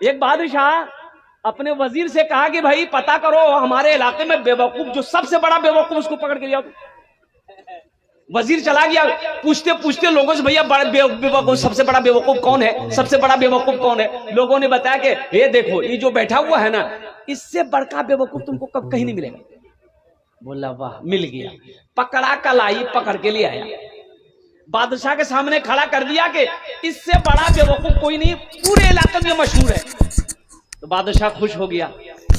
एक बादशाह अपने वजीर से कहा कि भाई पता करो हमारे इलाके में बेवकूफ, जो सबसे बड़ा बेवकूफ उसको पकड़ के लिया। वजीर चला गया, पूछते पूछते लोगों से, भैया बेवकूफ सबसे बड़ा बेवकूफ कौन है, सबसे बड़ा बेवकूफ कौन है। लोगों ने बताया कि ये देखो, ये जो बैठा हुआ है ना, इससे बड़का बेवकूफ तुमको कब कहीं नहीं मिलेगा। बोला वाह, मिल गया। पकड़ा कलाई पकड़ के ले आया, बादशाह के सामने खड़ा कर दिया कि इससे बड़ा बेवकूफ कोई नहीं, पूरे इलाके में मशहूर है। तो बादशाह खुश हो गया,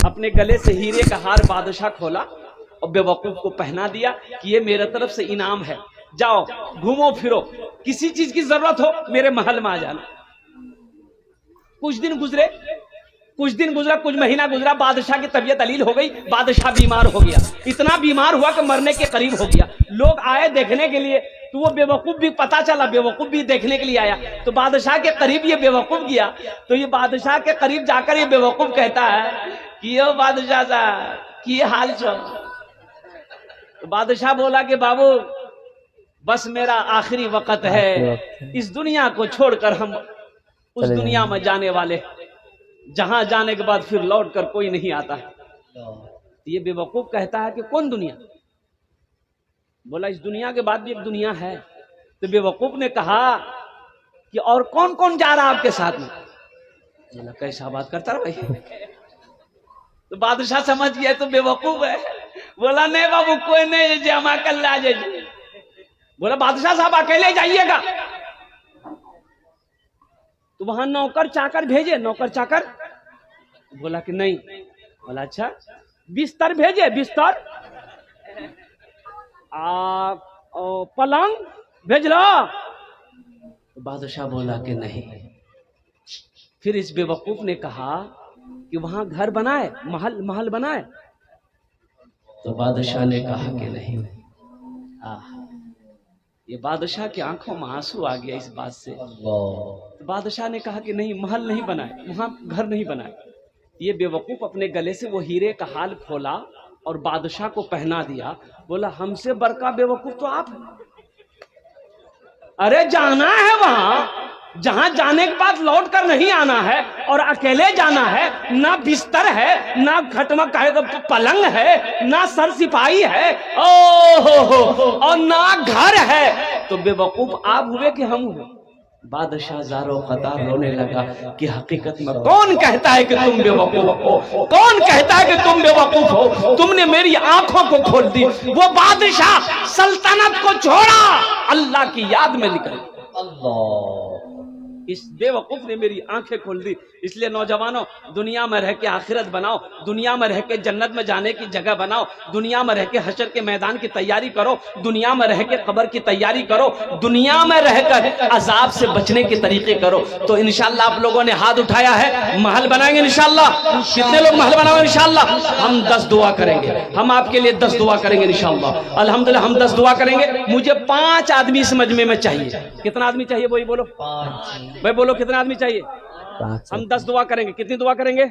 अपने गले से हीरे का हार बादशाह खोला और बेवकूफ को पहना दिया कि ये मेरे तरफ से इनाम है, जाओ घूमो फिरो, किसी चीज की जरूरत हो मेरे महल में आ जाना। कुछ दिन गुजरा, कुछ महीना गुजरा, बादशाह की तबीयत अलील हो गई, बादशाह बीमार हो गया, इतना बीमार हुआ कि मरने के करीब हो गया। लोग आए देखने के लिए, तो वो बेवकूफ भी, पता चला बेवकूफ भी देखने के लिए आया। तो बादशाह के करीब ये बेवकूफ गया, तो ये बादशाह के करीब जाकर ये बेवकूफ कहता है कि यो बादशाह साहब की हाल चल। तो बादशाह बोला कि बाबू बस मेरा आखिरी वक्त है, इस दुनिया को छोड़कर हम उस दुनिया में जाने वाले, जहां जाने के बाद फिर लौट कर कोई नहीं आता है। ये बेवकूफ कहता है कि कौन दुनिया? बोला इस दुनिया के बाद भी एक दुनिया है। तो बेवकूफ ने कहा कि और कौन कौन जा रहा आपके साथ में? बोला कैसा बात करता है भाई। तो बादशाह समझ गया तो बेवकूफ है। बोला नहीं बाबू कोई नहीं, जमा कर ला जाइए। बोला बादशाह साहब अकेले जाइएगा? तो वहां नौकर चाकर भेजे, नौकर चाकर? बोला कि नहीं। बोला अच्छा बिस्तर भेजे, बिस्तर पलंग भेज लो? तो बादशाह बोला कि नहीं। फिर इस बेवकूफ ने कहा कि वहां घर बनाए, महल बनाए? तो बादशाह ने कहा कि नहीं। ये बादशाह की आंखों में आंसू आ गया इस बात से। तो बादशाह ने कहा कि नहीं, महल नहीं बनाए, वहां घर नहीं बनाए। ये बेवकूफ अपने गले से वो हीरे का हाल खोला और बादशाह को पहना दिया। बोला हमसे बड़का बेवकूफ तो आप हैं। अरे जाना है वहां, जहां जाने के बाद लौट कर नहीं आना है, और अकेले जाना है, ना बिस्तर है, ना खटमक पलंग है, ना सर सिपाही है, ओ और ना घर है। तो बेवकूफ आप हुए कि हम हुए? बादशाह ज़ारो क़तार रोने लगा कि हकीकत में कौन कहता है कि तुम बेवकूफ हो? कौन कहता है कि तुम बेवकूफ हो? तुमने मेरी आंखों को खोल दी। वो बादशाह सल्तनत को छोड़ा, अल्लाह की याद में निकल। अल्लाह, इस बेवकूफ ने मेरी आंखें खोल दी। इसलिए नौजवानों, दुनिया में रह के आखिरत बनाओ, दुनिया में रह के जन्नत में जाने की जगह बनाओ, दुनिया में रह के हशर के मैदान की तैयारी करो, दुनिया में रह के कब्र की तैयारी करो, दुनिया में रहकर अजाब से बचने के तरीके करो। तो इंशाअल्लाह आप लोगों ने हाथ उठाया है, महल बनाएंगे इंशाअल्लाह। कितने लोग महल बनाओगे इंशाअल्लाह? हम 10 दुआ करेंगे, हम आपके लिए 10 दुआ करेंगे इंशाअल्लाह। अल्हम्दुलिल्लाह हम 10 दुआ करेंगे। मुझे 5 आदमी इस मजमे में चाहिए। कितना आदमी चाहिए वही बोलो? 5। भाई बोलो कितना आदमी चाहिए? हम 10 दुआ करेंगे। कितनी दुआ करेंगे?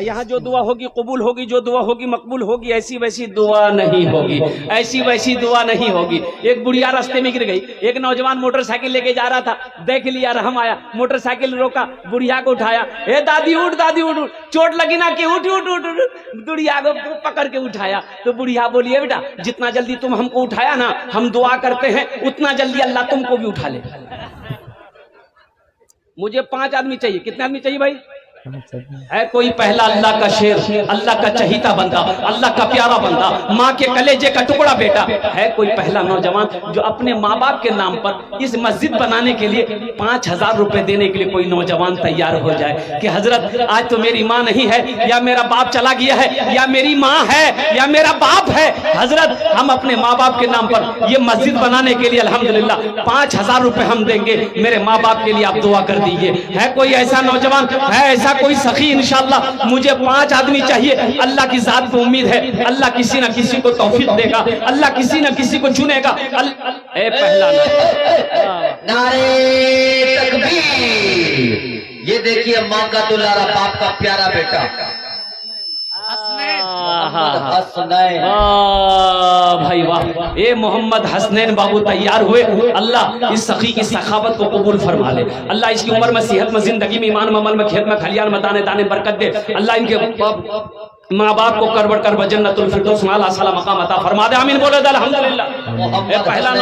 यहाँ जो दुआ होगी कबूल होगी, जो दुआ होगी मकबूल होगी। ऐसी वैसी दुआ नहीं होगी, ऐसी वैसी दुआ नहीं होगी। एक बुढ़िया रास्ते में गिर गई, एक नौजवान मोटरसाइकिल लेके जा रहा था, देख लिया, रहम आया, मोटरसाइकिल रोका, बुढ़िया को उठाया। ए दादी उठ, दादी उठ, चोट लगी ना कि उठ उठ उठ उठ। बुढ़िया को पकड़ के उठाया। तो बुढ़िया बोली बेटा जितना जल्दी तुम हमको उठाया ना, हम दुआ करते हैं उतना जल्दी अल्लाह तुमको भी उठा ले। मुझे 5 आदमी चाहिए। कितने आदमी चाहिए भाई? है कोई पहला अल्लाह का शेर, अल्लाह का चहीता बंदा, अल्लाह का प्यारा बंदा, माँ के कलेजे का टुकड़ा बेटा? है कोई पहला नौजवान जो अपने माँ बाप के नाम पर इस मस्जिद बनाने के लिए 5000 रुपए देने के लिए कोई नौजवान तैयार हो जाए कि हजरत आज तो मेरी माँ नहीं है, या मेरा बाप चला गया है, या मेरी माँ है, या मेरा बाप है, हजरत हम अपने माँ बाप के नाम पर ये मस्जिद बनाने के लिए अल्हम्दुलिल्लाह 5000 रुपए हम देंगे, मेरे माँ बाप के लिए आप दुआ कर दीजिए। है कोई ऐसा नौजवान, है ऐसा कोई सखी? इंशाअल्लाह मुझे 5 आदमी चाहिए। अल्लाह की जात पे उम्मीद है, अल्लाह किसी ना किसी को तौफीक देगा, अल्लाह किसी ना किसी को चुनेगा। पहला नारे तकबीर। ये देखिए माँ का दुलारा, बाप का प्यारा बेटा। मोहम्मद हसनैन। वाह भाई वाह, ये मोहम्मद हसनैन बाबू तैयार हुए। अल्लाह इस सखी की सखावत को कबूल फरमा ले। अल्लाह इसकी उम्र में, सेहत में, जिंदगी में, ईमान में, अमल में, खेत में, खलियान में, दाने दाने बरकत दे। अल्लाह इनके माँ बाप को करवट कर जन्नतुल फिरदौस में आला साला मकाम अता फरमा दे। आमीन बोलो अल्हम्दुलिल्लाह। पहला